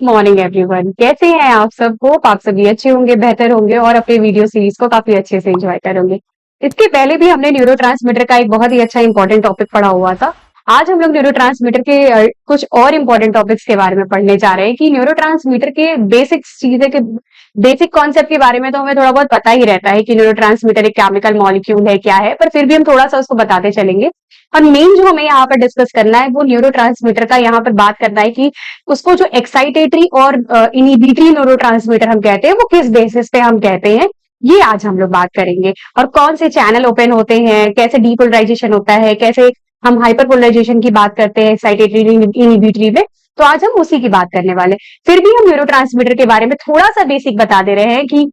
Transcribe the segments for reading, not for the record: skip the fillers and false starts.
Morning everyone, कैसे हैं आप सब? होप आप सभी अच्छे होंगे, बेहतर होंगे और अपने वीडियो सीरीज को काफी अच्छे से एंजॉय करोगे। इसके पहले भी हमने न्यूरोट्रांसमीटर का एक बहुत ही अच्छा इंपॉर्टेंट टॉपिक पढ़ा हुआ था। आज हम लोग न्यूरोट्रांसमीटर के कुछ और इंपॉर्टेंट टॉपिक्स के बारे में पढ़ने जा रहे हैं कि न्यूरोट्रांसमीटर के बेसिक चीजें के बेसिक कॉन्सेप्ट के बारे में तो हमें थोड़ा बहुत पता ही रहता है कि न्यूरोट्रांसमीटर एक केमिकल मॉलिक्यूल है, क्या है, पर फिर भी हम थोड़ा सा उसको बताते चलेंगे। और मेन जो हमें यहाँ पर डिस्कस करना है वो न्यूरोट्रांसमीटर का यहाँ पर बात करना है कि उसको जो एक्साइटेटरी और इनिबिटरी न्यूरोट्रांसमीटर हम कहते हैं वो किस बेसिस पे हम कहते हैं, ये आज हम लोग बात करेंगे। और कौन से चैनल ओपन होते हैं, कैसे डीपोलराइजेशन होता है, कैसे हम हाइपरपोलराइजेशन की बात करते हैं एक्साइटेटरी इनिबिटरी में, तो आज हम उसी की बात करने वाले। फिर भी हम न्यूरोट्रांसमीटर के बारे में थोड़ा सा बेसिक बता दे रहे हैं कि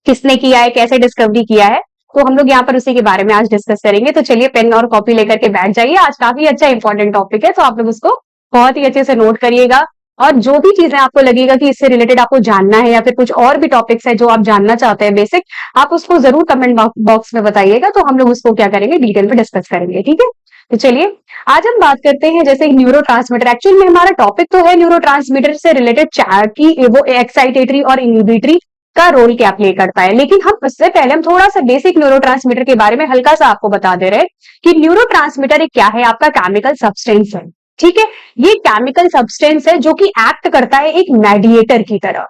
किसने किया है, कैसे डिस्कवरी किया है, तो हम लोग यहाँ पर उसी के बारे में आज डिस्कस करेंगे। तो चलिए पेन और कॉपी लेकर के बैठ जाइए, आज काफी अच्छा इंपॉर्टेंट टॉपिक है, तो आप लोग उसको बहुत ही अच्छे से नोट करिएगा। और जो भी चीजें आपको लगेगा कि इससे रिलेटेड आपको जानना है या फिर कुछ और भी टॉपिक्स है जो आप जानना चाहते हैं बेसिक, आप उसको जरूर कमेंट बॉक्स में बताइएगा, तो हम लोग उसको क्या करेंगे, डिटेल में डिस्कस करेंगे। ठीक है, तो चलिए आज हम बात करते हैं जैसे न्यूरो ट्रांसमीटर। एक्चुअल में हमारा टॉपिक तो है न्यूरो ट्रांसमीटर से रिलेटेड कि वो एक्साइटेटरी और इनिबिटरी का रोल क्या प्ले करता है, लेकिन हम उससे पहले हम थोड़ा सा बेसिक न्यूरोट्रांसमीटर के बारे में हल्का सा आपको बता दे रहे हैं कि न्यूरोट्रांसमीटर एक क्या है, आपका केमिकल सब्सटेंस है। ठीक है, ये केमिकल सब्सटेंस है जो कि एक्ट करता है एक मेडिएटर की तरह।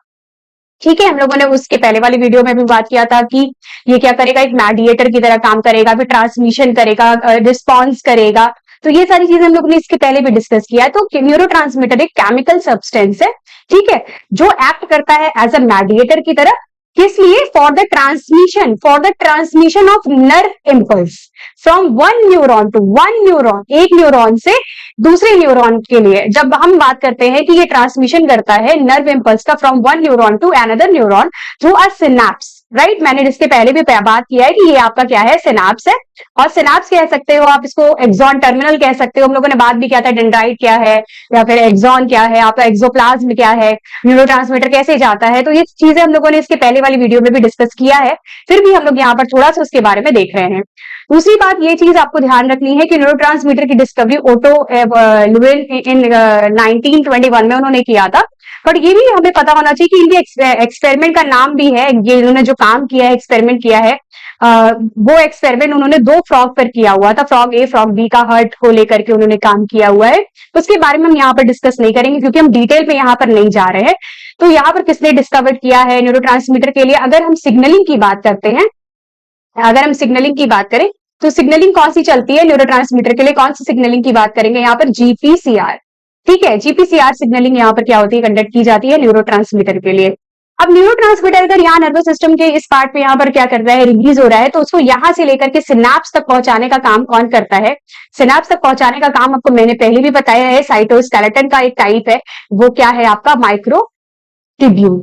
ठीक है, हम लोगों ने उसके पहले वाली वीडियो में भी बात किया था कि ये क्या करेगा, एक मेडिएटर की तरह काम करेगा, फिर ट्रांसमिशन करेगा, रिस्पॉन्स करेगा। तो ये सारी चीजें हम लोगों ने इसके पहले भी डिस्कस किया है। तो न्यूरोट्रांसमीटर एक केमिकल सब्सटेंस है, ठीक है, जो एक्ट करता है एज अ मेडिएटर की तरह। किस लिए? For the transmission of nerve impulse from one neuron to one neuron, एक न्यूरॉन से दूसरे न्यूरॉन के लिए। जब हम बात करते हैं कि ये ट्रांसमिशन करता है नर्व इम्पल्स का from one neuron to another neuron through a synapse, right. मैंने इसके पहले भी बात किया है कि ये आपका क्या है, सिनेप्स है। और सिनेप्स कह सकते हो आप इसको, एक्सॉन टर्मिनल कह सकते हो। हम लोगों ने बात भी किया था डेंड्राइट क्या है या फिर एक्सॉन क्या है, आपका एक्सोप्लाज्म क्या है, न्यूरोट्रांसमीटर कैसे जाता है, तो ये चीजें हम लोगों ने इसके पहले वाली वीडियो में भी डिस्कस किया है। फिर भी हम लोग यहाँ पर थोड़ा सा उसके बारे में देख रहे हैं। दूसरी बात ये चीज आपको ध्यान रखनी है कि न्यूरोट्रांसमीटर की डिस्कवरी ओटो लुवेल इन 1921 में उन्होंने किया था। बट ये भी हमें पता होना चाहिए कि इनके एक्सपेरिमेंट का नाम भी है, ये इन्होंने जो काम किया है, एक्सपेरिमेंट किया है, वो एक्सपेरिमेंट उन्होंने दो फ्रॉग पर किया हुआ था, फ्रॉग ए फ्रॉग बी का हर्ट को लेकर के उन्होंने काम किया हुआ है। उसके बारे में हम यहाँ पर डिस्कस नहीं करेंगे क्योंकि हम डिटेल में यहाँ पर नहीं जा रहे हैं। तो यहाँ पर किसने डिस्कवर किया है न्यूरोट्रांसमीटर के लिए? अगर हम सिग्नलिंग की बात करते हैं, अगर हम सिग्नलिंग की बात करें तो सिग्नलिंग कौन सी चलती है न्यूरोट्रांसमीटर के लिए? कौन सी सिग्नलिंग की बात करेंगे यहाँ पर? जीपीसीआर। ठीक है, जीपीसीआर सिग्नलिंग यहाँ पर क्या होती है, कंडक्ट की जाती है न्यूरोट्रांसमीटर के लिए। अब न्यूरोट्रांसमीटर अगर यहाँ नर्वस सिस्टम के इस पार्ट पे यहाँ पर क्या कर रहा है, रिलीज हो रहा है, तो उसको यहाँ से लेकर के सिनेप्स तक पहुंचाने का काम कौन करता है? सिनेप्स तक पहुंचाने का काम आपको मैंने पहले भी बताया है, साइटोस्केलेटन का एक टाइप है, वो क्या है आपका? माइक्रोट्यूब्यूल,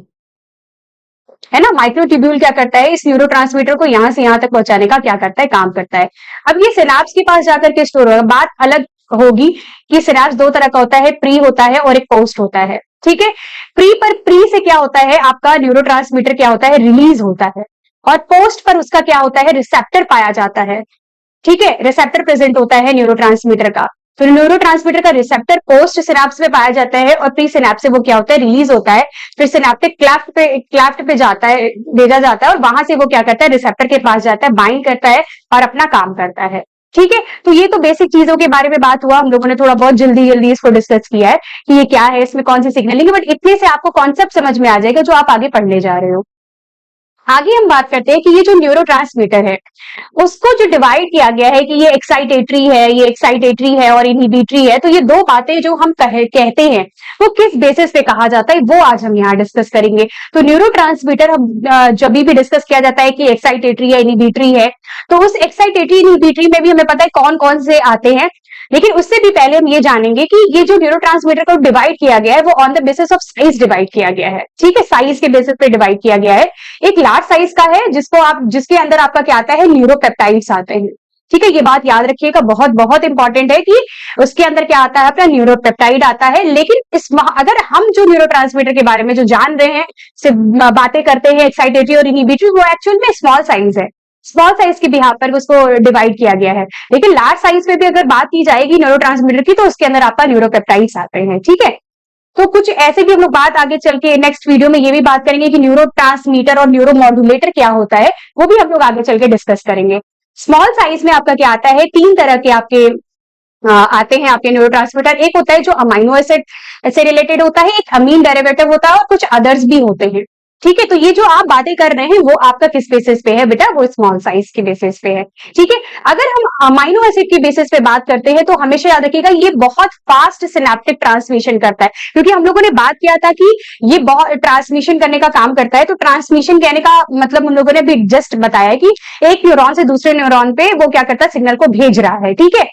है ना। माइक्रोट्यूब्यूल क्या करता है, इस न्यूरोट्रांसमीटर को यहां से यहां तक पहुंचाने का क्या करता है, काम करता है। अब ये सिनेप्स के पास जाकर के स्टोर होगा। बात अलग होगी कि सिनेप्स दो तरह का होता है, प्री होता है और एक पोस्ट होता है। ठीक है, प्री से क्या होता है आपका न्यूरोट्रांसमीटर, क्या होता है, रिलीज होता है। और पोस्ट पर उसका क्या होता है, रिसेप्टर पाया जाता है। ठीक है, रिसेप्टर प्रेजेंट होता है न्यूरोट्रांसमीटर का। तो न्यूरोट्रांसमीटर का रिसेप्टर पोस्ट सिनेप्स में पाया जाता है और प्री सिनेप्स से वो क्या होता है, रिलीज होता है। फिर सिनेप्टिक क्लेफ्ट पे जाता है, भेजा जाता है और वहां से वो क्या करता है, रिसेप्टर के पास जाता है, बाइंड करता है और अपना काम करता है। ठीक है, तो ये तो बेसिक चीजों के बारे में बात हुआ, हम लोगों ने थोड़ा बहुत जल्दी जल्दी इसको डिस्कस किया है कि ये क्या है, इसमें कौन सी सिग्नलिंग है, बट इतने से आपको कॉन्सेप्ट समझ में आ जाएगा जो आप आगे पढ़ने जा रहे हो। आगे हम बात करते हैं कि ये जो न्यूरोट्रांसमीटर है उसको जो डिवाइड किया गया है कि ये एक्साइटेटरी है और इनहिबिटरी है। तो ये दो बातें जो हम कहते हैं वो किस बेसिस पे कहा जाता है, वो आज हम यहाँ डिस्कस करेंगे। तो न्यूरोट्रांसमीटर हम जब भी डिस्कस किया जाता है कि एक्साइटेटरी है इनहिबिटरी है, तो उस एक्साइटेटरी इनहिबिटरी में भी हमें पता है कौन कौन से आते हैं। लेकिन उससे भी पहले हम ये जानेंगे कि ये जो न्यूरोट्रांसमीटर को डिवाइड किया गया है वो on the basis of size divide किया गया है। ठीक है, साइज के बेसिस पे डिवाइड किया गया है। एक लार्ज साइज का है जिसके अंदर आपका क्या आता है, न्यूरोपेप्टाइड्स आते हैं। ठीक है, ये बात याद रखिएगा, बहुत बहुत इंपॉर्टेंट है कि उसके अंदर क्या आता है, अपना न्यूरोपेप्टाइड आता है। लेकिन अगर हम जो न्यूरोट्रांसमीटर के बारे में जो जान रहे हैं, सिर्फ बातें करते हैं एक्साइटेटरी और इनहिबिटरी, वो एक्चुअल में स्मॉल साइज है। स्मॉल साइज के बिहाफ पर उसको डिवाइड किया गया है। लेकिन लार्ज साइज पे भी अगर बात की जाएगी न्यूरोट्रांसमीटर की, तो उसके अंदर आपका न्यूरोपेप्टाइड्स आते हैं। ठीक है, तो कुछ ऐसे भी हम लोग बात आगे चल के नेक्स्ट वीडियो में ये भी बात करेंगे कि न्यूरोट्रांसमीटर और न्यूरोमॉड्यूलेटर क्या होता है, वो भी हम लोग आगे चल के डिस्कस करेंगे। स्मॉल साइज में आपका क्या आता है, 3 तरह के आपके आते हैं आपके न्यूरोट्रांसमीटर। एक होता है जो अमाइनो एसिड से रिलेटेड होता है, एक अमीन डेरिवेटिव होता है और कुछ अदर्स भी होते हैं। ठीक है, तो ये जो आप बातें कर रहे हैं वो आपका किस बेसिस पे है बेटा, वो स्मॉल साइज के बेसिस पे है। ठीक है, अगर हम अमाइनो एसिड की बेसिस पे बात करते हैं तो हमेशा याद रखिएगा ये बहुत फास्ट सिनेप्टिक ट्रांसमिशन करता है, क्योंकि हम लोगों ने बात किया था कि ये बहुत ट्रांसमिशन करने का काम करता है। तो ट्रांसमिशन कहने का मतलब हम लोगों ने भी जस्ट बताया कि एक न्यूरॉन से दूसरे न्यूरॉन पे वो क्या करता है, सिग्नल को भेज रहा है। ठीक है,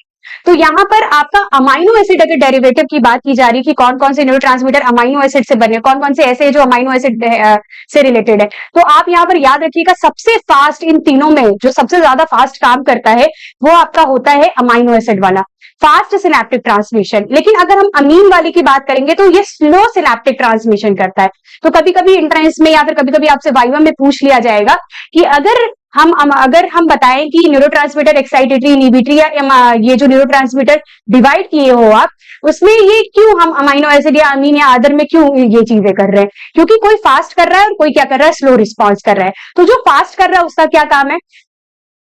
तो यहां पर आपका अमाइनो एसिड अगर डेरिवेटिव की बात की जा रही है कि कौन कौन से न्यूरोट्रांसमीटर अमाइनो एसिड से बने, कौन कौन से ऐसे जो अमाइनो एसिड से रिलेटेड है, तो आप यहां पर याद रखिएगा सबसे फास्ट इन तीनों में जो सबसे ज्यादा फास्ट काम करता है वो आपका होता है अमाइनो एसिड वाला, फास्ट सिनेप्टिक ट्रांसमिशन। लेकिन अगर हम अमीन वाले की बात करेंगे तो ये स्लो सिनेप्टिक ट्रांसमिशन करता है। तो कभी कभी एंट्रेंस में या फिर कभी कभी आपसे वाइवा में पूछ लिया जाएगा कि अगर हम बताएं कि न्यूरोट्रांसमीटर एक्साइटेटरी, इनहिबिटरी या ये जो न्यूरोट्रांसमीटर डिवाइड किए हो आप, उसमें ये क्यों हम अमाइनो एसिड या अमीन या अदर में क्यों ये चीजें कर रहे हैं, क्योंकि कोई फास्ट कर रहा है और कोई क्या कर रहा है, स्लो रिस्पॉन्स कर रहा है। तो जो फास्ट कर रहा है उसका क्या काम है,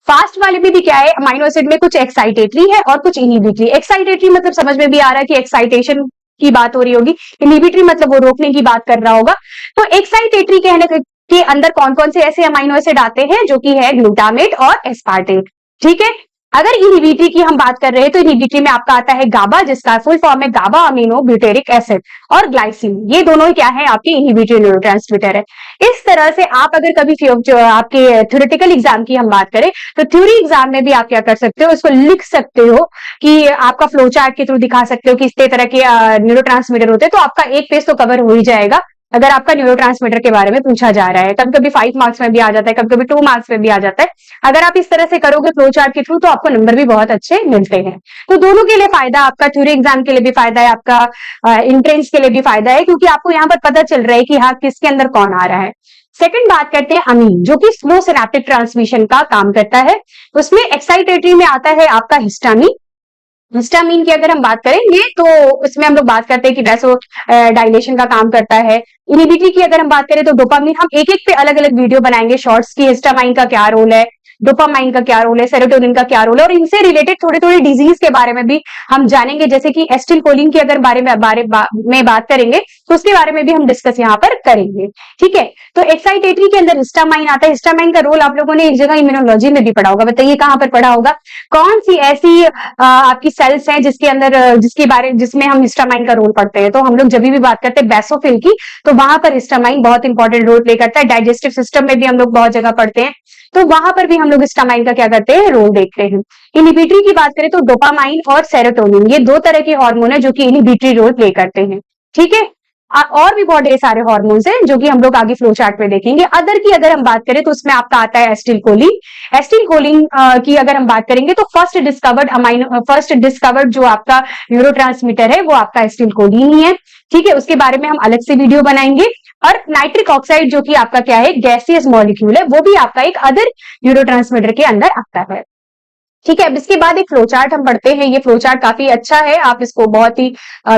फास्ट वाले में भी क्या है, अमाइनो एसिड में कुछ एक्साइटेटरी है और कुछ इनहिबिटरी। एक्साइटेटरी मतलब समझ में भी आ रहा है कि एक्साइटेशन की बात हो रही होगी, इनहिबिटरी मतलब वो रोकने की बात कर रहा होगा। तो एक्साइटेटरी कहने के अंदर कौन कौन से ऐसे अमाइनो एसिड आते हैं, जो कि है ग्लूटामेट और एस्पार्टेट। ठीक है, अगर इनहिबिटरी की हम बात कर रहे हैं तो इनहिबिटरी में आपका आता है गाबा, जिसका फुल फॉर्म है गाबा अमीनो ब्यूटेरिक एसिड, और ग्लाइसिन। ये दोनों ही क्या है, आपके इनहिबिटरी न्यूरोट्रांसमीटर है। इस तरह से आप अगर कभी जो आपके थ्योरेटिकल एग्जाम की हम बात करें तो थ्योरी एग्जाम में भी आप क्या कर सकते हो, उसको लिख सकते हो कि आपका फ्लो चार्ट के थ्रू दिखा सकते हो कि इस तरह के न्यूरोट्रांसमीटर होते हैं, तो आपका एक पेज तो कवर हो ही जाएगा अगर आपका न्यूरोट्रांसमीटर के बारे में पूछा जा रहा है। कभी कभी 5 मार्क्स में भी आ जाता है, कभी कभी 2 मार्क्स में भी आ जाता है। अगर आप इस तरह से करोगे फ्लो चार्ट के थ्रू तो आपको नंबर भी बहुत अच्छे मिलते हैं। तो दोनों के लिए फायदा, आपका थ्योरी एग्जाम के लिए भी फायदा है, आपका एंट्रेंस के लिए भी फायदा है, क्योंकि आपको यहाँ पर पता चल रहा है कि हाँ किसके अंदर कौन आ रहा है। सेकंड बात करते हैं अमीन, जो कि स्लो सिनेप्टिक ट्रांसमिशन का काम करता है। उसमें एक्साइटेटरी में आता है आपका हिस्टामिन। हिस्टामिन की अगर हम बात करेंगे तो उसमें हम लोग बात करते हैं कि वैसो डायलेशन का काम करता है। इनहिबिटरी की अगर हम बात करें तो डोपामिन, हम एक एक पे अलग अलग वीडियो बनाएंगे शॉर्ट्स की, हिस्टामाइन का क्या रोल है, डोपामाइन का क्या रोल है, सेरोटोनिन का क्या रोल है, और इनसे रिलेटेड थोड़े थोड़े डिजीज के बारे में भी हम जानेंगे। जैसे कि एसिटिलकोलिन की अगर बारे में बात करेंगे तो उसके बारे में भी हम डिस्कस यहाँ पर करेंगे। ठीक है, तो एक्साइटेटरी के अंदर हिस्टामाइन आता है। हिस्टामाइन का रोल आप लोगों ने एक जगह इम्यूनोलॉजी में भी पढ़ा होगा, बताइए कहाँ पर पढ़ा होगा, कौन सी ऐसी आपकी सेल्स हैं जिसके अंदर जिसमें हम हिस्टामाइन का रोल पढ़ते हैं। तो हम लोग जब भी बात करते हैं बेसोफिल की, तो वहां पर हिस्टामाइन बहुत इंपॉर्टेंट रोल प्ले करता है। डाइजेस्टिव सिस्टम में भी हम लोग बहुत जगह पढ़ते हैं, तो वहां पर भी हम लोग हिस्टामाइन का क्या करते हैं, रोल देखते हैं। इनहिबिटरी की बात करें तो डोपामाइन और सेरोटोनिन, ये 2 तरह के हार्मोन है जो कि इनहिबिटरी रोल प्ले करते हैं। ठीक है, और भी बहुत ढेर सारे हार्मोन्स हैं जो कि हम लोग आगे फ्लो चार्ट में देखेंगे। अदर की अगर हम बात करें तो उसमें आपका आता है एसिटिलकोलिन। एसिटिलकोलिन की अगर हम बात करेंगे तो फर्स्ट डिस्कवर्ड जो आपका न्यूरोट्रांसमीटर है वो आपका एसिटिलकोलिन ही है। ठीक है, उसके बारे में हम अलग से वीडियो बनाएंगे। और नाइट्रिक ऑक्साइड जो कि आपका क्या है, गैसियस मॉलिक्यूल है, वो भी आपका एक अदर न्यूरोट्रांसमीटर के अंदर आता है। ठीक है, अब इसके बाद एक फ्लो चार्ट हम पढ़ते हैं। ये फ्लो चार्ट काफी अच्छा है, आप इसको बहुत ही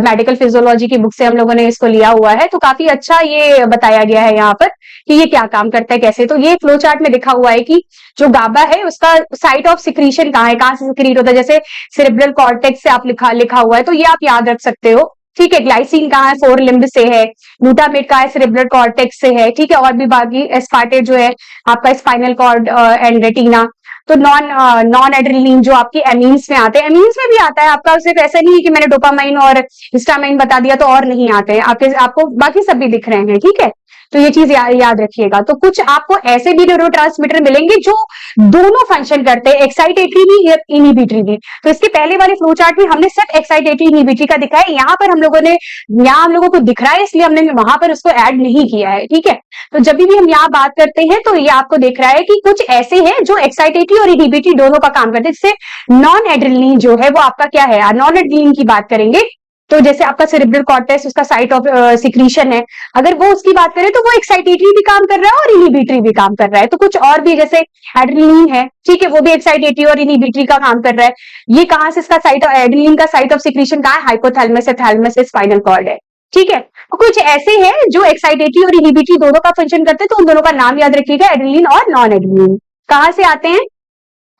मेडिकल फिजियोलॉजी की बुक से हम लोगों ने इसको लिया हुआ है, तो काफी अच्छा ये बताया गया है यहाँ पर कि ये क्या काम करता है, कैसे। तो ये फ्लो चार्ट में लिखा हुआ है कि जो गाबा है उसका साइट ऑफ सिक्रीशन कहाँ है, कहाँ से सिक्रीट होता है। जैसे सेरेब्रल कॉर्टेक्स से आप लिखा हुआ है, तो ये आप याद रख सकते हो। ठीक है, ग्लाइसिन कहाँ है, फोर लिम्ब से है। ग्लूटामेट कहाँ है, सेरेब्रल कॉर्टेक्स से है। ठीक है, और भी बाकी एस्पार्टेट जो है आपका स्पाइनल कॉर्ड एंड रेटिना। तो नॉन एड्रेनलिन जो आपकी एमीन्स में आते हैं, एमीन्स में भी आता है आपका, सिर्फ ऐसा नहीं है कि मैंने डोपामाइन और हिस्टामाइन बता दिया तो और नहीं आते हैं, आपको बाकी सब भी दिख रहे हैं। ठीक है, तो ये चीज याद रखिएगा। तो कुछ आपको ऐसे भी न्यूरोट्रांसमीटर मिलेंगे जो दोनों फंक्शन करते हैं, एक्साइटेटरी भी या इनहिबिटरी भी। तो इसके पहले वाले फ्लो चार्ट में हमने सिर्फ एक्साइटेटरी इनहिबिटरी का दिखाया है, यहाँ पर हम लोगों को दिख रहा है इसलिए हमने वहां पर उसको ऐड नहीं किया है। ठीक है, तो जब भी हम यहाँ बात करते हैं तो ये आपको दिख रहा है कि कुछ ऐसे हैं जो एक्साइटेटरी और इनहिबिटरी दोनों का काम करते हैं। जिससे नॉन एड्रेनलिन जो है वो आपका क्या है, नॉन एड्रेनलिन की बात करेंगे तो जैसे आपका सेरेब्रल कॉर्टेक्स उसका साइट ऑफ सिक्रीशन है, अगर वो उसकी बात करें तो वो एक्साइटेटरी भी काम कर रहा है और इनहिबिटरी भी काम कर रहा है। तो कुछ और भी जैसे एड्रेनलिन है, ठीक है, वो भी एक्साइटेटरी और इनहिबिटरी का काम कर रहा है। ये कहां से इसका साइट ऑफ एड्रेनलिन का साइट ऑफ सिक्रीशन कहां है, हाइपोथैलेमस से थैलेमस से स्पाइनल कॉर्ड है। ठीक है। तो कुछ ऐसे हैं जो एक्साइटेटरी और इनहिबिटरी दोनों का फंक्शन करते हैं, तो उन दोनों का नाम याद रखिएगा, एड्रेनलिन और नॉन एड्रेनलिन। कहां से आते हैं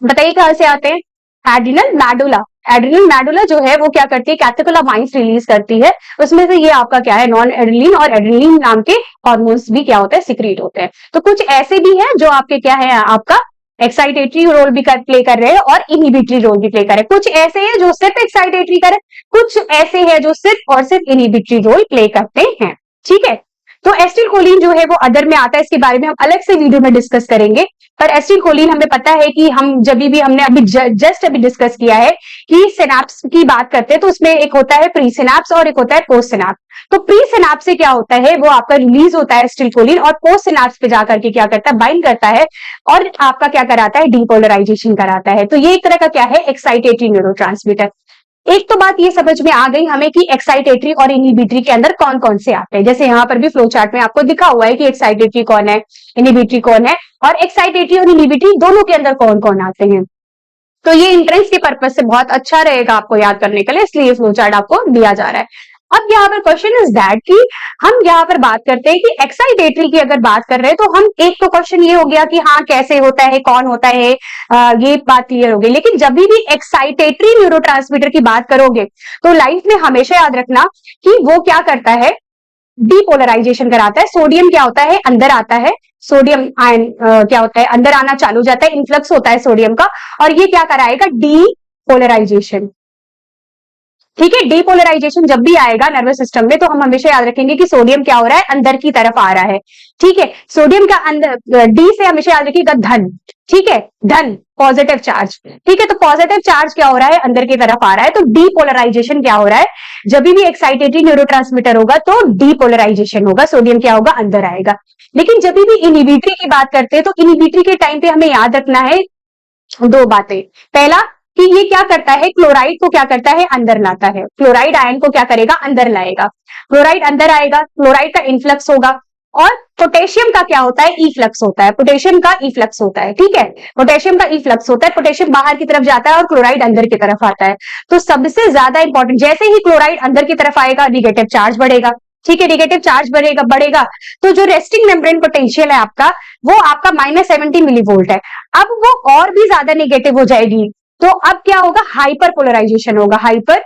बताइए, कहां से आते हैं? एड्रिनल मैडुला। एड्रिनल मैडुला जो है वो क्या करती है, कैटेकोलामाइंस रिलीज करती है, उसमें से ये आपका क्या है, नॉन एड्रिनलिन और एड्रिनलिन नाम के हार्मोन्स भी क्या होते हैं, सिक्रीट होते हैं। तो कुछ ऐसे भी हैं जो आपके क्या है, आपका एक्साइटेटरी रोल भी प्ले कर रहे हैं और इनहिबिटरी रोल भी प्ले कर रहे हैं। कुछ ऐसे हैं जो सिर्फ एक्साइटेटरी कर रहे हैं, कुछ ऐसे हैं जो सिर्फ और सिर्फ इनहिबिटरी रोल प्ले करते हैं। ठीक है। तो एसिटिलकोलिन जो है वो अदर में आता है, इसके बारे में हम अलग से वीडियो में डिस्कस करेंगे। पर एसिटिलकोलिन हमें पता है कि हम जब भी हमने अभी जस्ट अभी डिस्कस किया है कि सिनेप्स की बात करते हैं, तो उसमें एक होता है प्री सिनेप्स और एक होता है पोस्ट सिनेप्स। तो प्री सिनेप्स से क्या होता है, वो आपका रिलीज होता है एसिटिलकोलिन, और पोस्ट सिनेप्स पे जाकर के क्या करता है, बाइंड करता है और आपका क्या कराता है, डीपोलराइजेशन कराता है। तो ये एक तरह का क्या है, एक्साइटेटरी न्यूरोट्रांसमीटर। एक तो बात ये समझ में आ गई हमें कि एक्साइटेटरी और इनहिबिटरी के अंदर कौन कौन से आते हैं। जैसे यहाँ पर भी फ्लो चार्ट में आपको दिखा हुआ है कि एक्साइटेटरी कौन है, इनहिबिटरी कौन है, और एक्साइटेटरी और इनहिबिटरी दोनों के अंदर कौन कौन आते हैं। तो ये एंट्रेंस के पर्पज से बहुत अच्छा रहेगा आपको याद करने के लिए, इसलिए फ्लो चार्ट आपको दिया जा रहा है। अब यहाँ पर क्वेश्चन इज दैट कि हम यहाँ पर बात करते हैं कि एक्साइटेटरी की अगर बात कर रहे हैं, तो हम एक तो क्वेश्चन ये हो गया कि हाँ कैसे होता है, कौन होता है, ये बात क्लियर हो गई। लेकिन जब भी एक्साइटेटरी न्यूरोट्रांसमीटर की बात करोगे, तो लाइफ में हमेशा याद रखना कि वो क्या करता है, डीपोलराइजेशन कराता है। सोडियम क्या होता है, अंदर आता है, सोडियम आयन क्या होता है, अंदर आना चालू हो जाता है, इन्फ्लक्स होता है सोडियम का, और ये क्या कराएगा, डीपोलराइजेशन। ठीक है। डीपोलराइजेशन जब भी आएगा नर्वस सिस्टम में, तो हम हमेशा याद रखेंगे कि सोडियम क्या हो रहा है, अंदर की तरफ आ रहा है। ठीक है। सोडियम का अंदर, डी से हमेशा याद रखिएगा धन। ठीक है, धन, पॉजिटिव चार्ज। ठीक है। तो पॉजिटिव चार्ज क्या हो रहा है, अंदर की तरफ आ रहा है। तो डीपोलराइजेशन क्या हो रहा है, जब भी एक्साइटेटरी न्यूरोट्रांसमीटर होगा तो डीपोलराइजेशन होगा, सोडियम क्या होगा, अंदर आएगा। लेकिन जब भी इनहिबिटरी की बात करते हैं, तो इनहिबिटरी के टाइम पे हमें याद रखना है दो बातें। पहला कि ये क्या करता है, क्लोराइड को क्या करता है, अंदर लाता है। क्लोराइड आयन को क्या करेगा, अंदर लाएगा। क्लोराइड अंदर आएगा, क्लोराइड का इन्फ्लक्स होगा। और पोटेशियम का क्या होता है, इफ्लक्स होता है। पोटेशियम का इफ्लक्स होता है। ठीक है। पोटेशियम का इफ्लक्स होता है, पोटेशियम बाहर की तरफ जाता है और क्लोराइड अंदर की तरफ आता है। तो सबसे ज्यादा इंपॉर्टेंट, जैसे ही क्लोराइड अंदर की तरफ आएगा, निगेटिव चार्ज बढ़ेगा। ठीक है, निगेटिव चार्ज बढ़ेगा बढ़ेगा तो जो रेस्टिंग मेम्ब्रेन पोटेंशियल है आपका, वो आपका -70 मिलीवोल्ट है। अब वो और भी ज्यादा निगेटिव हो जाएगी, तो अब क्या होगा, हाइपर पोलराइजेशन होगा। हाइपर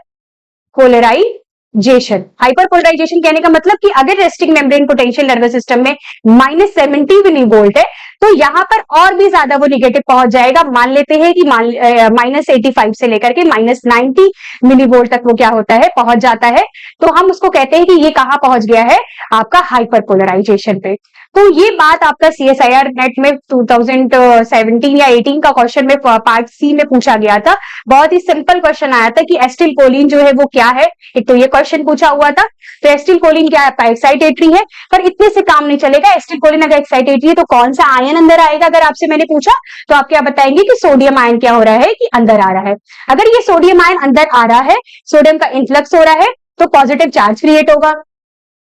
पोलराइजेशन, हाइपर पोलराइजेशन कहने का मतलब कि अगर resting membrane potential nervous system में -70 मिलीवोल्ट है, तो यहां पर और भी ज्यादा वो निगेटिव पहुंच जाएगा। मान लेते हैं कि -85 से लेकर के -90 मिलीवोल्ट तक वो क्या होता है, पहुंच जाता है। तो हम उसको कहते हैं कि ये कहां पहुंच गया है, आपका हाइपर पोलराइजेशन पे। तो ये बात आपका CSIR नेट में 2017 या 18 का क्वेश्चन में पार्ट सी में पूछा गया था। बहुत ही सिंपल क्वेश्चन आया था कि एसिटिलकोलिन जो है वो क्या है, एक तो ये क्वेश्चन पूछा हुआ था। तो एसिटिलकोलिन क्या है, एक्साइटेटरी है, पर इतने से काम नहीं चलेगा। एसिटिलकोलिन अगर एक्साइटेटरी है तो कौन सा आयन अंदर आएगा, अगर आपसे मैंने पूछा तो आप क्या बताएंगे कि सोडियम आयन क्या हो रहा है, कि अंदर आ रहा है। अगर ये सोडियम आयन अंदर आ रहा है, सोडियम का इन्फ्लक्स हो रहा है, तो पॉजिटिव चार्ज क्रिएट होगा।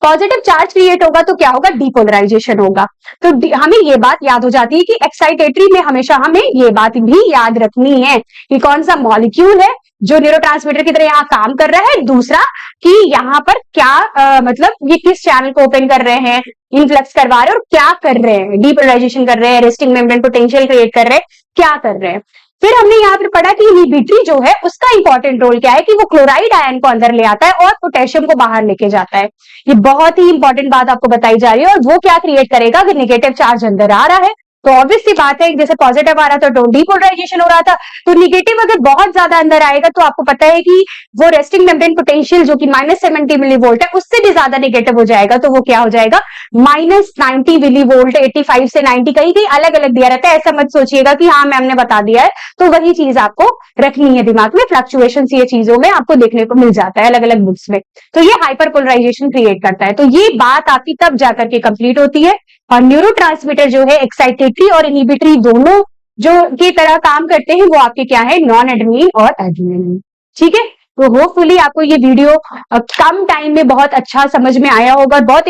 पॉजिटिव चार्ज क्रिएट होगा तो क्या होगा, डीपोलराइजेशन होगा। तो हमें ये बात याद हो जाती है कि एक्साइटेटरी में हमेशा हमें ये बात भी याद रखनी है कि कौन सा मॉलिक्यूल है जो न्यूरोट्रांसमीटर की तरह यहाँ काम कर रहा है। दूसरा कि यहाँ पर क्या मतलब ये किस चैनल को ओपन कर रहे हैं, इन्फ्लक्स करवा रहे हैं और क्या कर रहे हैं, डीपोलराइजेशन कर रहे हैं, रेस्टिंग मेम्ब्रेन पोटेंशियल क्रिएट कर रहे हैं, क्या कर रहे हैं। फिर हमने यहाँ पर पढ़ा कि इनहिबिटरी जो है उसका इंपॉर्टेंट रोल क्या है, कि वो क्लोराइड आयन को अंदर ले आता है और पोटेशियम को बाहर लेके जाता है। ये बहुत ही इंपॉर्टेंट बात आपको बताई जा रही है। और वो क्या क्रिएट करेगा, अगर निगेटिव चार्ज अंदर आ रहा है तो ऑब्वियस सी बात है, जैसे पॉजिटिव आ रहा था तो डीपोलराइजेशन हो रहा था, तो निगेटिव अगर बहुत ज्यादा अंदर आएगा तो आपको पता है कि वो रेस्टिंग मेम्ब्रेन पोटेंशियल जो कि -70 मिलीवोल्ट है, उससे भी ज्यादा निगेटिव हो जाएगा। तो वो क्या हो जाएगा, -90 मिलीवोल्ट। 85 से 90 कहीं कहीं अलग अलग दिया रहता है, ऐसा मत सोचिएगा कि हाँ मैम ने बता दिया है। तो वही चीज आपको रखनी है दिमाग में, फ्लक्चुएशन ये चीजों में आपको देखने को मिल जाता है अलग अलग बुक्स में। तो ये हाइपर पोलराइजेशन क्रिएट करता है। तो ये बात आपकी तब जाकर के कंप्लीट होती है। और न्यूरोट्रांसमीटर जो है एक्साइटेटरी और इनहिबिटरी दोनों जो की तरह काम करते हैं, वो आपके क्या है, नॉन एड्रेनलिन और एड्रेनलिन। ठीक है। तो होपफुली आपको ये वीडियो कम टाइम में बहुत अच्छा समझ में आया होगा। बहुत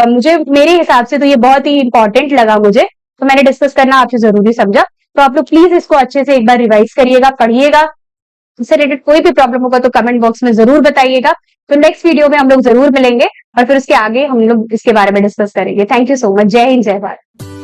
मुझे मेरे हिसाब से तो ये बहुत ही इंपॉर्टेंट लगा मुझे, तो मैंने डिस्कस करना आपसे जरूरी समझा। तो आप लोग प्लीज इसको अच्छे से एक बार रिवाइज करिएगा, पढ़िएगा। इससे रिलेटेड कोई भी प्रॉब्लम होगा तो कमेंट बॉक्स में जरूर बताइएगा। तो नेक्स्ट वीडियो में हम लोग जरूर मिलेंगे और फिर उसके आगे हम लोग इसके बारे में डिस्कस करेंगे। Thank you so much. जय हिंद, जय भारत।